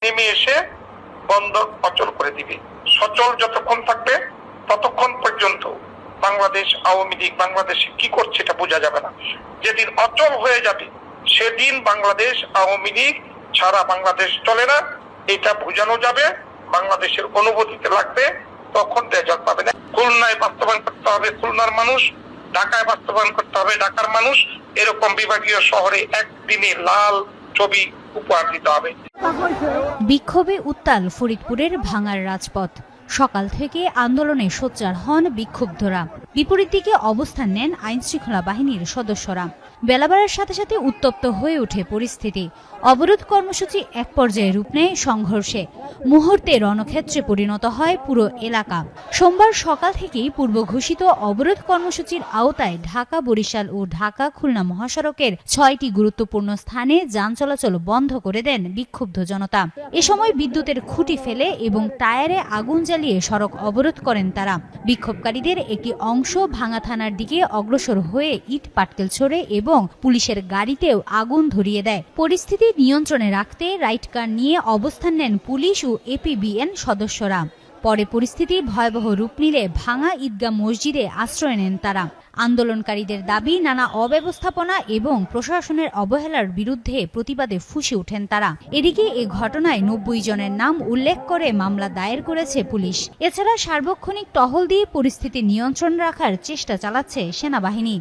নেমে এসে বন্দর অচল করে দিবে। সচল যতক্ষণ থাকবে ততক্ষণ পর্যন্ত বাংলাদেশ আওয়ামী লীগ বাংলাদেশে কি করছে এটা বোঝা যাবে না। যেদিন অচল হয়ে যাবে সেদিন বাংলাদেশ আওয়ামী লীগ ছাড়া বাংলাদেশ চলে না, এটা বোঝানো যাবে। বাংলাদেশের অনুভূতিতে লাগবে, তখন রেজাল্ট পাবে না। খুলনায় বাস্তবায়ন করতে হবে খুলনার মানুষ, ঢাকায় বাস্তবায়ন করতে হবে ঢাকার মানুষ। এরকম বিভাগীয় শহরে একদিনে লাল ছবি উপহার দিতে হবে। বিক্ষোভে উত্তাল ফরিদপুরের ভাঙার রাজপথ। সকাল থেকে আন্দোলনে সোচ্চার হন বিক্ষুব্ধরা। বিপরীত দিকে অবস্থান নেন আইনশৃঙ্খলা বাহিনীর সদস্যরা। বেলা বাড়ার সাথে সাথে উত্তপ্ত হয়ে ওঠে পরিস্থিতি। অবরোধ কর্মসূচি এক পর্যায়ে রূপ নেয় সংঘর্ষে। মুহূর্তে রণক্ষেত্রে পরিণত হয় পুরো এলাকা। সোমবার সকাল থেকেই পূর্ব ঘোষিত অবরোধ কর্মসূচির আওতায় ঢাকা বরিশাল ও ঢাকা খুলনা মহাসড়কের ৬টি গুরুত্বপূর্ণ স্থানে যান চলাচল বন্ধ করে দেন বিক্ষুব্ধ জনতা। এ সময় বিদ্যুতের খুঁটি ফেলে এবং টায়ারে আগুন জ্বালিয়ে সড়ক অবরোধ করেন তারা। বিক্ষোভকারীদের একটি অংশ ভাঙা থানার দিকে অগ্রসর হয়ে ইট পাটকেল ছোড়ে এবং পুলিশের গাড়িতেও আগুন ধরিয়ে দেয়। পরিস্থিতি নিয়ন্ত্রণে রাখতে রাইট কার নিয়ে অবস্থান নেন পুলিশ ও এপিবিএন সদস্যরা। পরে পরিস্থিতি ভয়াবহ রূপ নিলে ভাঙা ঈদগাহ মসজিদে আশ্রয় নেন তারা। আন্দোলনকারীদের দাবি, নানা অব্যবস্থাপনা এবং প্রশাসনের অবহেলার বিরুদ্ধে প্রতিবাদে ফুঁসে ওঠেন তারা। এদিকে এ ঘটনায় ৯০ জনের নাম উল্লেখ করে মামলা দায়ের করেছে পুলিশ। এছাড়া সার্বক্ষণিক টহল দিয়ে পরিস্থিতি নিয়ন্ত্রণ রাখার চেষ্টা চালাচ্ছে সেনাবাহিনী।